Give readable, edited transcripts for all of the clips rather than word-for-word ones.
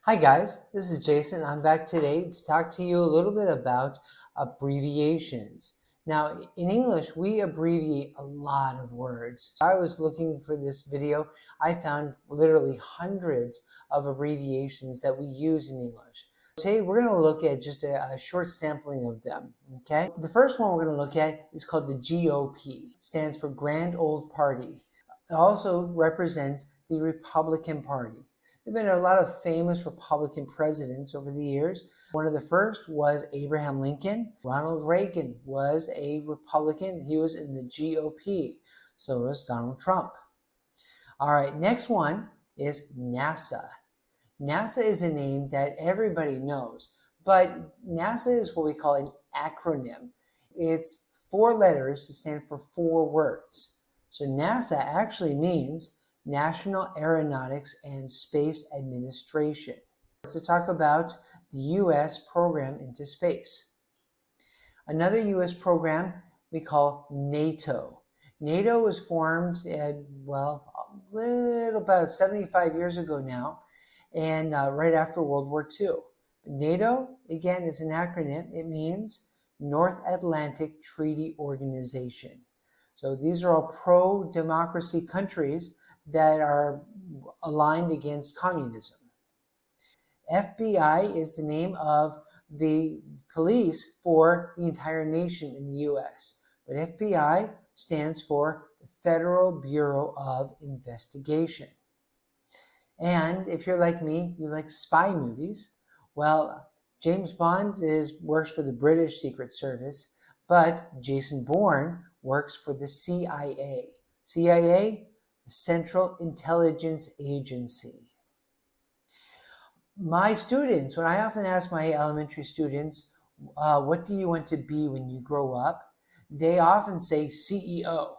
Hi guys, this is Jason. I'm back today to talk to you a little bit about abbreviations. Now, in English, we abbreviate a lot of words. I was looking for this video. I found literally hundreds of abbreviations that we use in English. Today, we're going to look at just a short sampling of them, okay? The first one we're going to look at is called the GOP. It stands for Grand Old Party. It also represents the Republican Party. There have been a lot of famous Republican presidents over the years. One of the first was Abraham Lincoln. Ronald Reagan was a Republican. He was in the GOP. So was Donald Trump. All right, next one is NASA. NASA is a name that everybody knows, but NASA is what we call an acronym. It's 4 letters to stand for 4 words. So NASA actually means National Aeronautics and Space Administration. To talk about the U.S. program into space. Another U.S. program we call NATO. NATO was formed about 75 years ago now, and right after World War II. NATO, again, is an acronym. It means North Atlantic Treaty Organization. So these are all pro-democracy countries that are aligned against communism. FBI is the name of the police for the entire nation in the U.S. But FBI stands for the Federal Bureau of Investigation. And if you're like me, you like spy movies, well, James Bond works for the British Secret Service, but Jason Bourne works for the CIA. CIA, Central Intelligence Agency. My students, when I often ask my elementary students, what do you want to be when you grow up? They often say CEO.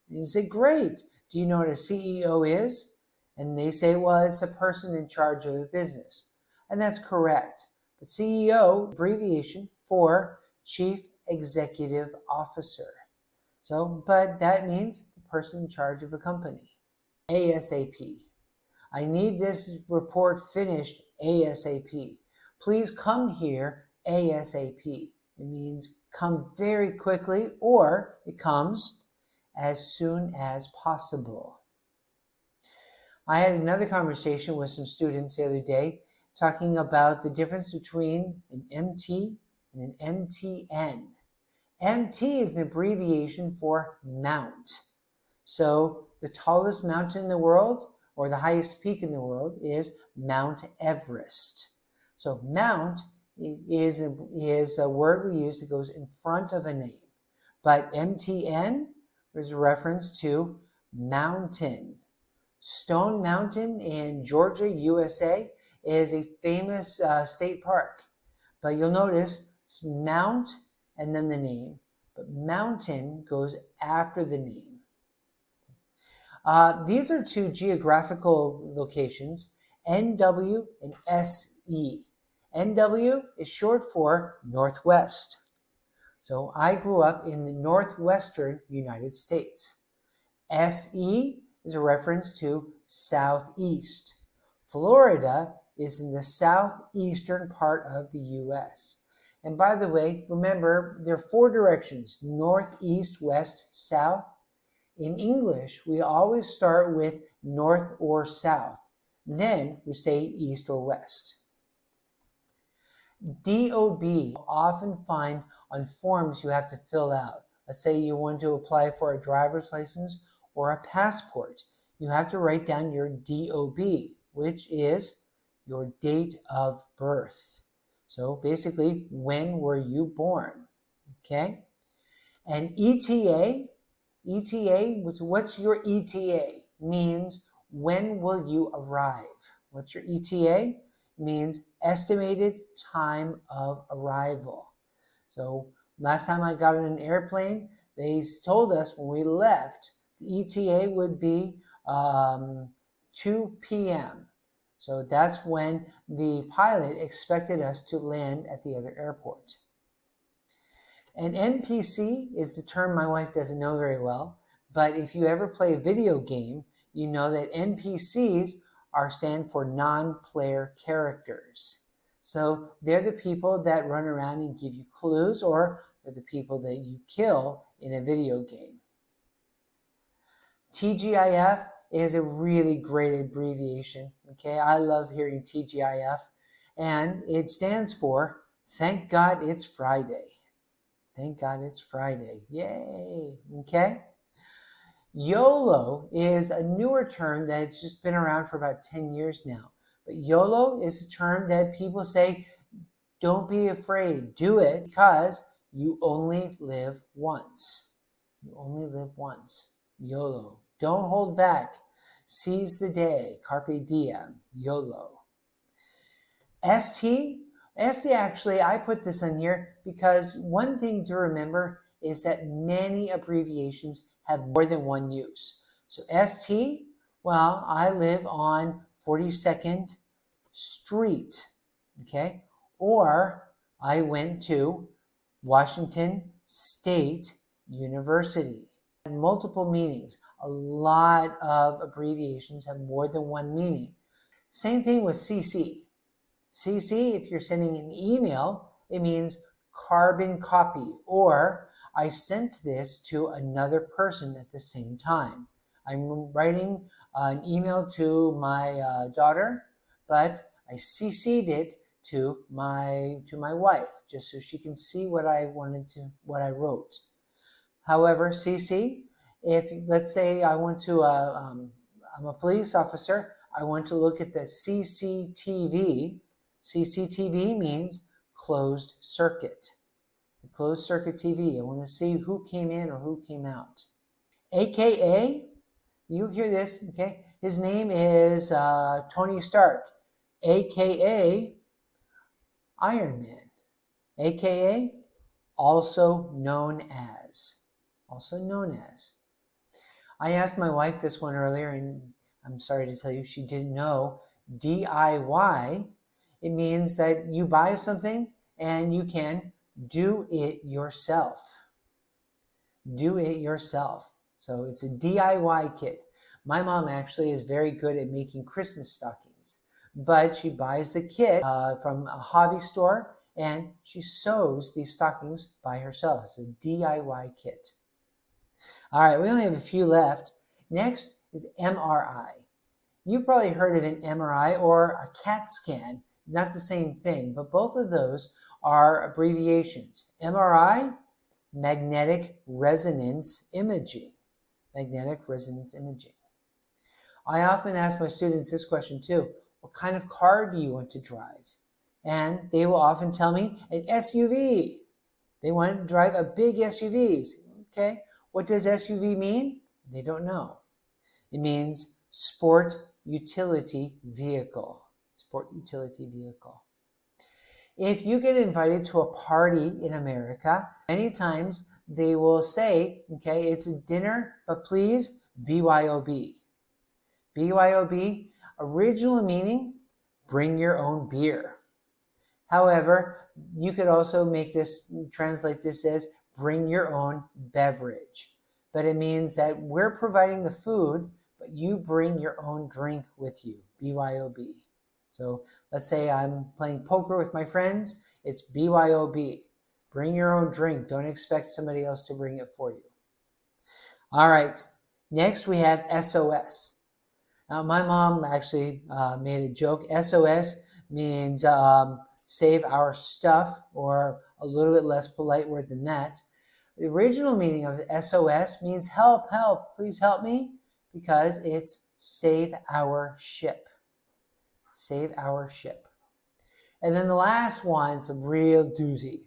And you say, great. Do you know what a CEO is? And they say, well, it's a person in charge of a business. And that's correct. But CEO, abbreviation for Chief Executive Officer. But that means the person in charge of a company. ASAP. I need this report finished ASAP. Please come here ASAP. It means come very quickly, or it comes as soon as possible. I had another conversation with some students the other day talking about the difference between an MT and an MTN. MT is an abbreviation for mount. So the tallest mountain in the world, or the highest peak in the world, is Mount Everest. So mount is a word we use that goes in front of a name. But MTN is a reference to mountain. Stone Mountain in Georgia, USA, is a famous state park. But you'll notice it's mount and then the name. But mountain goes after the name. These are 2 geographical locations, NW and SE. NW is short for Northwest. So I grew up in the Northwestern United States. SE is a reference to Southeast. Florida is in the southeastern part of the U.S. And by the way, remember, there are 4 directions: north, east, west, south. In English, we always start with north or south. Then we say east or west. DOB often find on forms you have to fill out. Let's say you want to apply for a driver's license or a passport. You have to write down your DOB, which is your date of birth. So basically, when were you born? Okay? And ETA, what's your ETA? Means when will you arrive? What's your ETA? Means estimated time of arrival. So last time I got on an airplane, they told us when we left, the ETA would be 2 p.m. So that's when the pilot expected us to land at the other airport. An NPC is the term my wife doesn't know very well, but if you ever play a video game, you know that NPCs stand for non-player characters. So they're the people that run around and give you clues, or they're the people that you kill in a video game. TGIF is a really great abbreviation. Okay, I love hearing TGIF, and it stands for Thank God It's Friday. Thank God it's Friday. Yay! Okay. YOLO is a newer term that's just been around for about 10 years now. But YOLO is a term that people say, don't be afraid, do it, because you only live once. You only live once. YOLO. Don't hold back. Seize the day. Carpe diem. YOLO. ST actually, I put this in here because one thing to remember is that many abbreviations have more than one use. So ST, well, I live on 42nd Street, okay? Or I went to Washington State University. Multiple meanings. A lot of abbreviations have more than one meaning. Same thing with CC. CC, if you're sending an email, it means carbon copy, or I sent this to another person at the same time. I'm writing an email to my daughter, but I CC'd it to my wife, just so she can see what I wrote. However, CC, if let's say I want to, I'm a police officer, I want to look at the CCTV. CCTV means closed circuit. The closed circuit TV. I want to see who came in or who came out. AKA, you'll hear this, okay? His name is Tony Stark, AKA Iron Man, AKA also known as. Also known as. I asked my wife this one earlier, and I'm sorry to tell you she didn't know. DIY, it means that you buy something and you can do it yourself. Do it yourself. So it's a DIY kit. My mom actually is very good at making Christmas stockings, but she buys the kit from a hobby store and she sews these stockings by herself. It's a DIY kit. All right, we only have a few left. Next is MRI. You've probably heard of an MRI or a CAT scan. Not the same thing, but both of those are abbreviations. MRI, magnetic resonance imaging. Magnetic resonance imaging. I often ask my students this question too. What kind of car do you want to drive? And they will often tell me an SUV. They want to drive a big SUV. Okay, what does SUV mean? They don't know. It means sport utility vehicle. Sport utility vehicle. If you get invited to a party in America, many times they will say, okay, it's a dinner, but please, BYOB. BYOB, original meaning, bring your own beer. However, you could also translate this as bring your own beverage. But it means that we're providing the food, but you bring your own drink with you, BYOB. So let's say I'm playing poker with my friends, it's BYOB. Bring your own drink. Don't expect somebody else to bring it for you. All right, next we have SOS. Now my mom actually made a joke. SOS means save our stuff, or a little bit less polite word than that. The original meaning of SOS means help, help, please help me, because it's save our ship. Save our ship. And then the last one's a real doozy.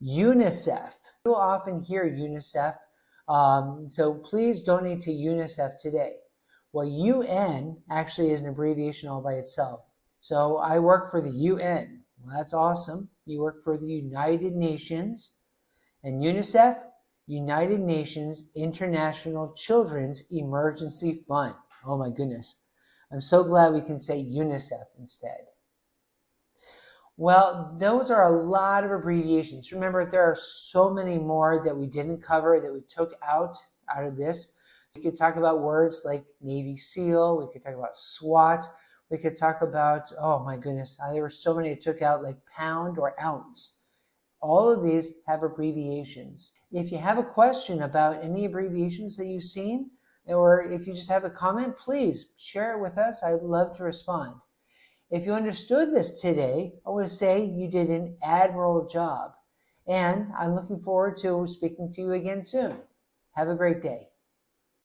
UNICEF. You'll often hear UNICEF, so please donate to UNICEF today. Well, UN actually is an abbreviation all by itself. So I work for the UN. Well, that's awesome. You work for the United Nations. And UNICEF, United Nations International Children's Emergency Fund. Oh my goodness. I'm so glad we can say UNICEF instead. Well, those are a lot of abbreviations. Remember, there are so many more that we didn't cover, that we took out of this. We could talk about words like Navy SEAL. We could talk about SWAT. We could talk about, oh my goodness, there were so many I took out, like pound or ounce. All of these have abbreviations. If you have a question about any abbreviations that you've seen, or if you just have a comment, please share it with us. I'd love to respond. If you understood this today, I want to say you did an admirable job. And I'm looking forward to speaking to you again soon. Have a great day.